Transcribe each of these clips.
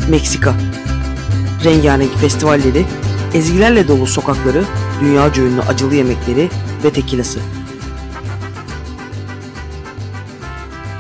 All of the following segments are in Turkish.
Meksika. Rengarenk festivalleri, ezgilerle dolu sokakları, dünyaca ünlü acılı yemekleri ve tekilası.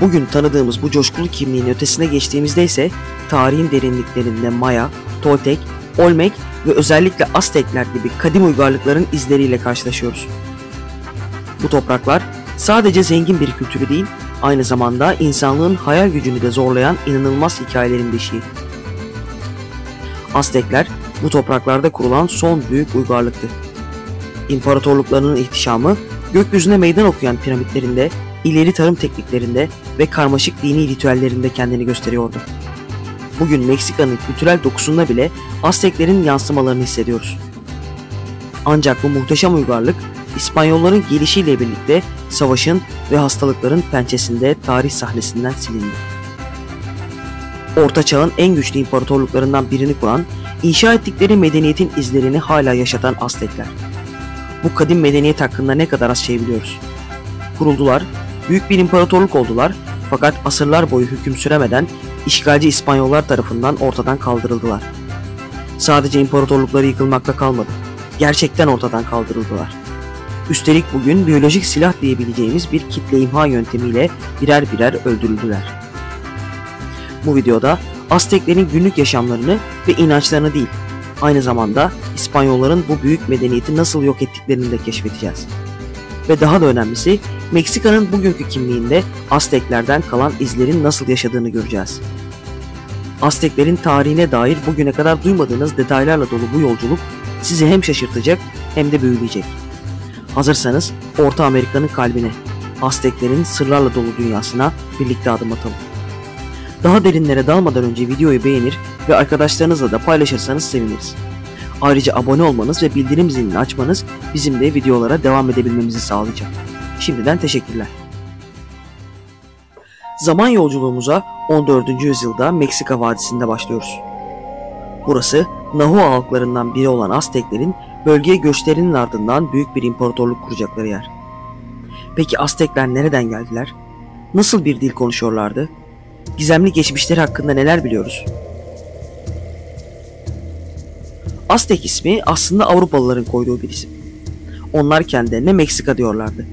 Bugün tanıdığımız bu coşkulu kimliğin ötesine geçtiğimizde ise tarihin derinliklerinde Maya, Toltek, Olmec ve özellikle Aztekler gibi kadim uygarlıkların izleriyle karşılaşıyoruz. Bu topraklar sadece zengin bir kültürü değil, aynı zamanda insanlığın hayal gücünü de zorlayan inanılmaz hikayelerin beşiği. Aztekler bu topraklarda kurulan son büyük uygarlıktı. İmparatorluklarının ihtişamı gökyüzüne meydan okuyan piramitlerinde, ileri tarım tekniklerinde ve karmaşık dini ritüellerinde kendini gösteriyordu. Bugün Meksika'nın kültürel dokusunda bile Azteklerin yansımalarını hissediyoruz. Ancak bu muhteşem uygarlık İspanyolların gelişiyle birlikte savaşın ve hastalıkların pençesinde tarih sahnesinden silindi. Orta Çağ'ın en güçlü imparatorluklarından birini kuran, inşa ettikleri medeniyetin izlerini hala yaşatan Aztekler. Bu kadim medeniyet hakkında ne kadar az şey biliyoruz. Kuruldular, büyük bir imparatorluk oldular fakat asırlar boyu hüküm süremeden işgalci İspanyollar tarafından ortadan kaldırıldılar. Sadece imparatorlukları yıkılmakla kalmadı, gerçekten ortadan kaldırıldılar. Üstelik bugün biyolojik silah diyebileceğimiz bir kitle imha yöntemiyle birer birer öldürüldüler. Bu videoda Azteklerin günlük yaşamlarını ve inançlarını değil, aynı zamanda İspanyolların bu büyük medeniyeti nasıl yok ettiklerini de keşfedeceğiz. Ve daha da önemlisi, Meksika'nın bugünkü kimliğinde Azteklerden kalan izlerin nasıl yaşadığını göreceğiz. Azteklerin tarihine dair bugüne kadar duymadığınız detaylarla dolu bu yolculuk sizi hem şaşırtacak hem de büyüleyecek. Hazırsanız Orta Amerika'nın kalbine, Azteklerin sırlarla dolu dünyasına birlikte adım atalım. Daha derinlere dalmadan önce videoyu beğenir ve arkadaşlarınızla da paylaşırsanız seviniriz. Ayrıca abone olmanız ve bildirim zilini açmanız bizim de videolara devam edebilmemizi sağlayacak. Şimdiden teşekkürler. Zaman yolculuğumuza 14. yüzyılda Meksika Vadisi'nde başlıyoruz. Burası Nahua halklarından biri olan Azteklerin bölgeye göçlerinin ardından büyük bir imparatorluk kuracakları yer. Peki Aztekler nereden geldiler? Nasıl bir dil konuşuyorlardı? Gizemli geçmişleri hakkında neler biliyoruz? Aztek ismi aslında Avrupalıların koyduğu bir isim. Onlar kendilerine Meksika diyorlardı.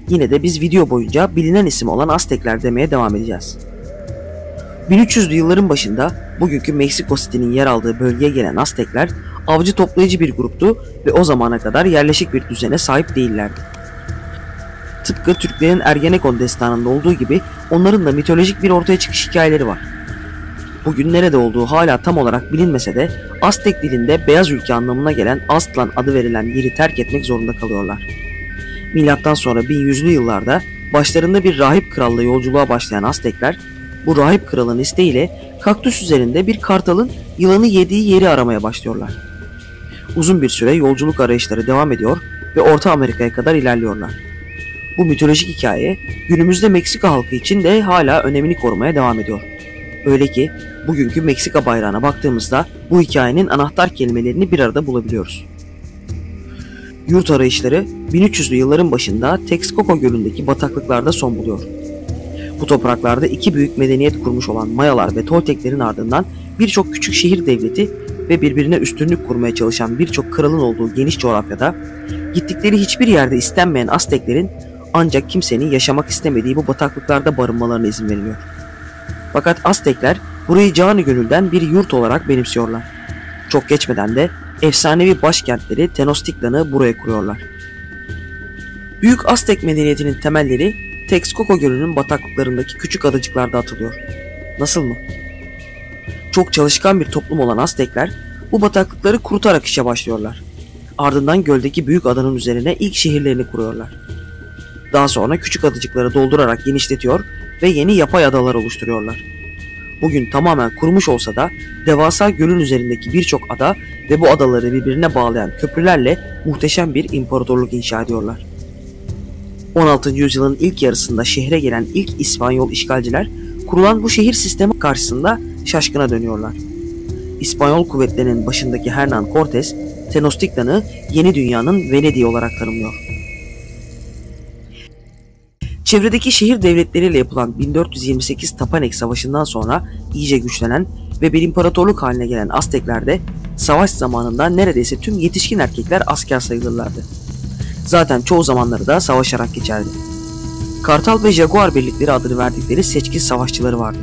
Yine de biz video boyunca bilinen isim olan Aztekler demeye devam edeceğiz. 1300'lü yılların başında bugünkü Meksiko City'nin yer aldığı bölgeye gelen Aztekler avcı toplayıcı bir gruptu ve o zamana kadar yerleşik bir düzene sahip değillerdi. Tıpkı Türklerin Ergenekon destanında olduğu gibi onların da mitolojik bir ortaya çıkış hikayeleri var. Bugün nerede olduğu hala tam olarak bilinmese de Aztek dilinde beyaz ülke anlamına gelen Aztlan adı verilen yeri terk etmek zorunda kalıyorlar. Milattan sonra 1100'lü yıllarda başlarında bir rahip kralla yolculuğa başlayan Aztekler, bu rahip kralın isteğiyle kaktüs üzerinde bir kartalın yılanı yediği yeri aramaya başlıyorlar. Uzun bir süre yolculuk arayışları devam ediyor ve Orta Amerika'ya kadar ilerliyorlar. Bu mitolojik hikaye günümüzde Meksika halkı için de hala önemini korumaya devam ediyor. Öyle ki bugünkü Meksika bayrağına baktığımızda bu hikayenin anahtar kelimelerini bir arada bulabiliyoruz. Yurt arayışları 1300'lü yılların başında Texcoco Gölü'ndeki bataklıklarda son buluyor. Bu topraklarda iki büyük medeniyet kurmuş olan Mayalar ve Tolteklerin ardından birçok küçük şehir devleti ve birbirine üstünlük kurmaya çalışan birçok kralın olduğu geniş coğrafyada gittikleri hiçbir yerde istenmeyen Azteklerin ancak kimsenin yaşamak istemediği bu bataklıklarda barınmalarına izin veriliyor. Fakat Aztekler burayı canı gönülden bir yurt olarak benimsiyorlar. Çok geçmeden de efsanevi başkentleri Tenochtitlan'ı buraya kuruyorlar. Büyük Aztek medeniyetinin temelleri Texcoco Gölü'nün bataklıklarındaki küçük adacıklarda atılıyor. Nasıl mı? Çok çalışkan bir toplum olan Aztekler bu bataklıkları kurutarak işe başlıyorlar. Ardından göldeki büyük adanın üzerine ilk şehirlerini kuruyorlar. Daha sonra küçük adacıkları doldurarak genişletiyor ve yeni yapay adalar oluşturuyorlar. Bugün tamamen kurumuş olsa da devasa gölün üzerindeki birçok ada ve bu adaları birbirine bağlayan köprülerle muhteşem bir imparatorluk inşa ediyorlar. 16. yüzyılın ilk yarısında şehre gelen ilk İspanyol işgalciler kurulan bu şehir sistemi karşısında şaşkına dönüyorlar. İspanyol kuvvetlerinin başındaki Hernán Cortés, Tenochtitlan'ı yeni dünyanın Venedik'i olarak tanımlıyor. Çevredeki şehir devletleriyle yapılan 1428 Tapanek Savaşı'ndan sonra iyice güçlenen ve bir imparatorluk haline gelen Azteklerde savaş zamanında neredeyse tüm yetişkin erkekler asker sayılırlardı. Zaten çoğu zamanları da savaşarak geçerdi. Kartal ve Jaguar birlikleri adını verdikleri seçkin savaşçıları vardı.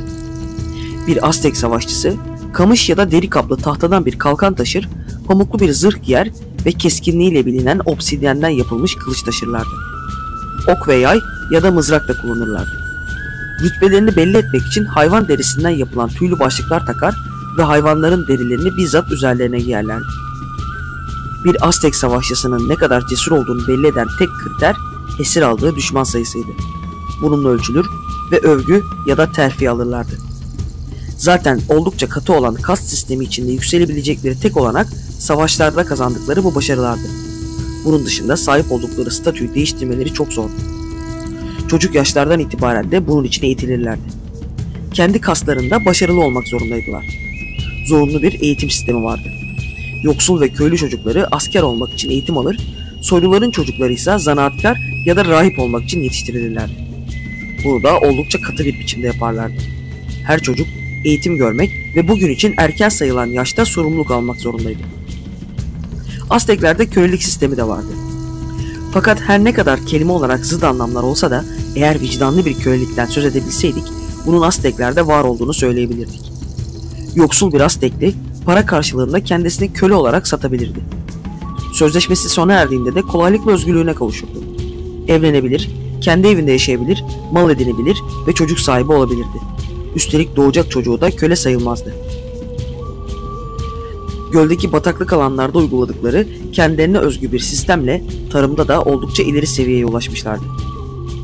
Bir Aztek savaşçısı kamış ya da deri kaplı tahtadan bir kalkan taşır, pamuklu bir zırh giyer ve keskinliğiyle bilinen obsidiyenden yapılmış kılıç taşırlardı. Ok ve yay ya da mızrak da kullanırlardı. Rütbelerini belli etmek için hayvan derisinden yapılan tüylü başlıklar takar ve hayvanların derilerini bizzat üzerlerine giyerlerdi. Bir Aztek savaşçısının ne kadar cesur olduğunu belli eden tek kriter esir aldığı düşman sayısıydı. Bununla ölçülür ve övgü ya da terfi alırlardı. Zaten oldukça katı olan kast sistemi içinde yükselebilecekleri tek olanak savaşlarda kazandıkları bu başarılardı. Bunun dışında sahip oldukları statüyü değiştirmeleri çok zordu. Çocuk yaşlardan itibaren de bunun için eğitilirlerdi. Kendi kastlarında başarılı olmak zorundaydılar. Zorunlu bir eğitim sistemi vardı. Yoksul ve köylü çocukları asker olmak için eğitim alır, soyluların çocukları ise zanaatkar ya da rahip olmak için yetiştirilirlerdi. Bunu da oldukça katı bir biçimde yaparlardı. Her çocuk eğitim görmek ve bugün için erken sayılan yaşta sorumluluk almak zorundaydı. Azteklerde kölelik sistemi de vardı. Fakat her ne kadar kelime olarak zıt anlamlar olsa da eğer vicdanlı bir kölelikten söz edebilseydik bunun Azteklerde var olduğunu söyleyebilirdik. Yoksul bir Aztekli para karşılığında kendisini köle olarak satabilirdi. Sözleşmesi sona erdiğinde de kolaylıkla özgürlüğüne kavuşurdu. Evlenebilir, kendi evinde yaşayabilir, mal edinebilir ve çocuk sahibi olabilirdi. Üstelik doğacak çocuğu da köle sayılmazdı. Göldeki bataklık alanlarda uyguladıkları kendilerine özgü bir sistemle tarımda da oldukça ileri seviyeye ulaşmışlardı.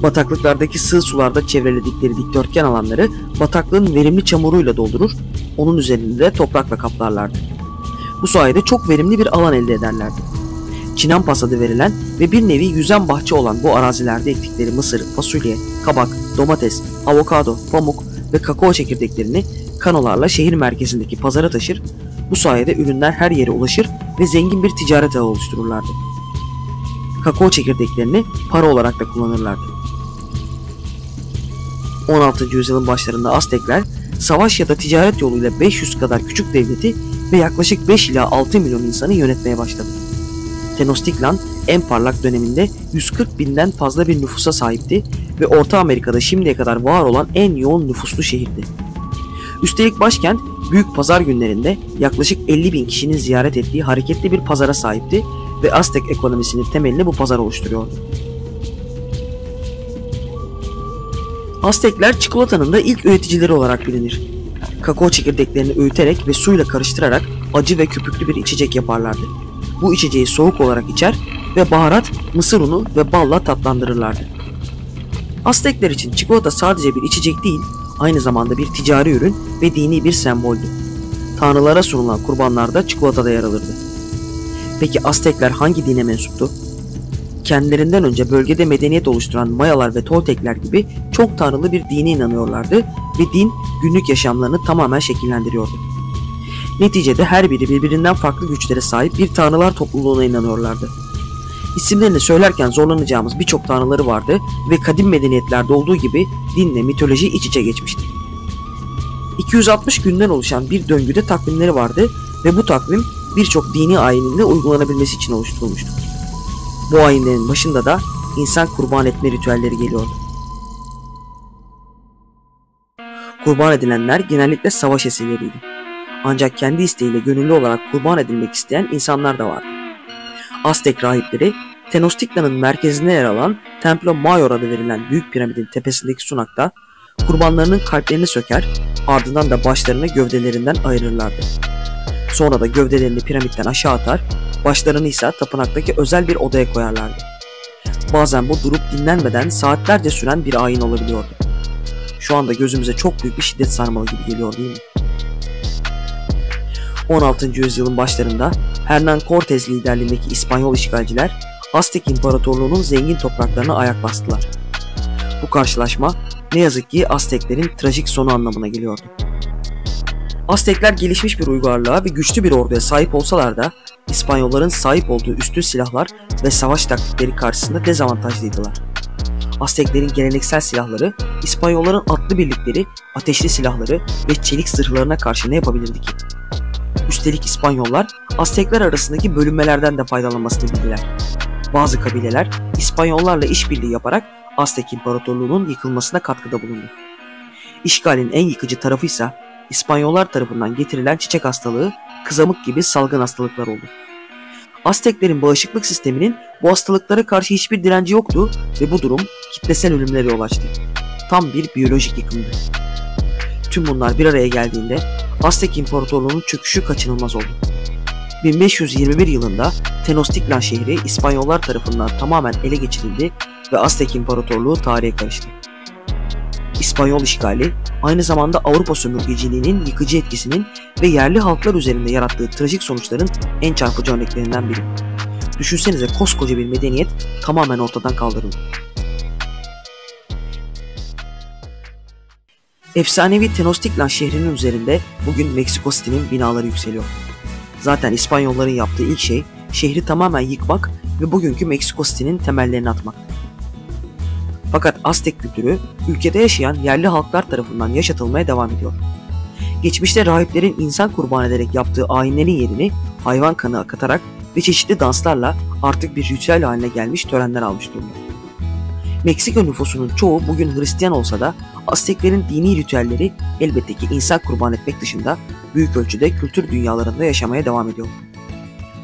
Bataklıklardaki sığ sularda çevreledikleri dikdörtgen alanları bataklığın verimli çamuruyla doldurur, onun üzerinde de toprakla kaplarlardı. Bu sayede çok verimli bir alan elde ederlerdi. Çinampas adı verilen ve bir nevi yüzen bahçe olan bu arazilerde ektikleri mısır, fasulye, kabak, domates, avokado, pamuk ve kakao çekirdeklerini kanolarla şehir merkezindeki pazara taşır, bu sayede ürünler her yere ulaşır ve zengin bir ticaret ağı oluştururlardı. Kakao çekirdeklerini para olarak da kullanırlardı. 16. yüzyılın başlarında Aztekler savaş ya da ticaret yoluyla 500 kadar küçük devleti ve yaklaşık 5 ila 6 milyon insanı yönetmeye başladı. Tenochtitlan en parlak döneminde 140 binden fazla bir nüfusa sahipti ve Orta Amerika'da şimdiye kadar var olan en yoğun nüfuslu şehirdi. Üstelik başkent büyük pazar günlerinde yaklaşık 50 bin kişinin ziyaret ettiği hareketli bir pazara sahipti ve Aztek ekonomisinin temelini bu pazar oluşturuyordu. Aztekler çikolatanın da ilk üreticileri olarak bilinir. Kakao çekirdeklerini öğüterek ve suyla karıştırarak acı ve köpüklü bir içecek yaparlardı. Bu içeceği soğuk olarak içer ve baharat, mısır unu ve balla tatlandırırlardı. Aztekler için çikolata sadece bir içecek değil, aynı zamanda bir ticari ürün ve dini bir semboldü. Tanrılara sunulan kurbanlarda çikolata da yer alırdı. Peki Aztekler hangi dine mensuptu? Kendilerinden önce bölgede medeniyet oluşturan Mayalar ve Toltekler gibi çok tanrılı bir dine inanıyorlardı ve din günlük yaşamlarını tamamen şekillendiriyordu. Neticede her biri birbirinden farklı güçlere sahip bir tanrılar topluluğuna inanıyorlardı. İsimlerini söylerken zorlanacağımız birçok tanrıları vardı ve kadim medeniyetlerde olduğu gibi dinle mitoloji iç içe geçmişti. 260 günden oluşan bir döngüde takvimleri vardı ve bu takvim birçok dini ayininde uygulanabilmesi için oluşturulmuştu. Bu ayinlerin başında da insan kurban etme ritüelleri geliyordu. Kurban edilenler genellikle savaş esirleriydi. Ancak kendi isteğiyle gönüllü olarak kurban edilmek isteyen insanlar da vardı. Aztek rahipleri Tenochtitlan'ın merkezinde yer alan Templo Mayor adı verilen büyük piramidin tepesindeki sunakta kurbanlarının kalplerini söker, ardından da başlarını gövdelerinden ayırırlardı. Sonra da gövdelerini piramitten aşağı atar, başlarını ise tapınaktaki özel bir odaya koyarlardı. Bazen bu durup dinlenmeden saatlerce süren bir ayin olabiliyordu. Şu anda gözümüze çok büyük bir şiddet sarmalı gibi geliyor değil mi? 16. yüzyılın başlarında Hernán Cortés liderliğindeki İspanyol işgalciler Aztek İmparatorluğu'nun zengin topraklarına ayak bastılar. Bu karşılaşma ne yazık ki Azteklerin trajik sonu anlamına geliyordu. Aztekler gelişmiş bir uygarlığa ve güçlü bir orduya sahip olsalar da İspanyolların sahip olduğu üstün silahlar ve savaş taktikleri karşısında dezavantajlıydılar. Azteklerin geleneksel silahları, İspanyolların atlı birlikleri, ateşli silahları ve çelik zırhlarına karşı ne yapabilirdi ki? Üstelik İspanyollar Aztekler arasındaki bölünmelerden de faydalanmasını bildiler. Bazı kabileler İspanyollarla işbirliği yaparak Aztek İmparatorluğu'nun yıkılmasına katkıda bulundu. İşgalin en yıkıcı tarafıysa İspanyollar tarafından getirilen çiçek hastalığı, kızamık gibi salgın hastalıklar oldu. Azteklerin bağışıklık sisteminin bu hastalıklara karşı hiçbir direnci yoktu ve bu durum kitlesel ölümlere yol açtı. Tam bir biyolojik yıkımdı. Tüm bunlar bir araya geldiğinde Aztek İmparatorluğu'nun çöküşü kaçınılmaz oldu. 1521 yılında Tenochtitlan şehri İspanyollar tarafından tamamen ele geçirildi ve Aztek İmparatorluğu tarihe karıştı. İspanyol işgali aynı zamanda Avrupa sömürgeciliğinin yıkıcı etkisinin ve yerli halklar üzerinde yarattığı trajik sonuçların en çarpıcı örneklerinden biri. Düşünsenize, koskoca bir medeniyet tamamen ortadan kaldırıldı. Efsanevi Tenochtitlan şehrinin üzerinde bugün Meksiko City'nin binaları yükseliyor. Zaten İspanyolların yaptığı ilk şey şehri tamamen yıkmak ve bugünkü Meksiko City'nin temellerini atmak. Fakat Aztek kültürü ülkede yaşayan yerli halklar tarafından yaşatılmaya devam ediyor. Geçmişte rahiplerin insan kurban ederek yaptığı ayinlerin yerini hayvan kanı akıtarak ve çeşitli danslarla artık bir ritüel haline gelmiş törenler almış durumda. Meksika nüfusunun çoğu bugün Hristiyan olsa da Azteklerin dini ritüelleri elbette ki insan kurban etmek dışında büyük ölçüde kültür dünyalarında yaşamaya devam ediyor.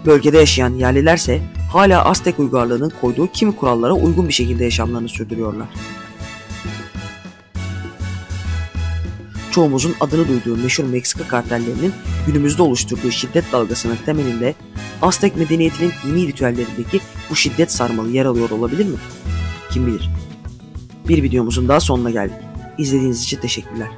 Bölgede yaşayan yerlilerse hala Aztek uygarlığının koyduğu kimi kurallara uygun bir şekilde yaşamlarını sürdürüyorlar. Çoğumuzun adını duyduğu meşhur Meksika kartellerinin günümüzde oluşturduğu şiddet dalgasının temelinde Aztek medeniyetinin dini ritüellerindeki bu şiddet sarmalı yer alıyor olabilir mi? Kim bilir. Bir videomuzun daha sonuna geldik. İzlediğiniz için teşekkürler.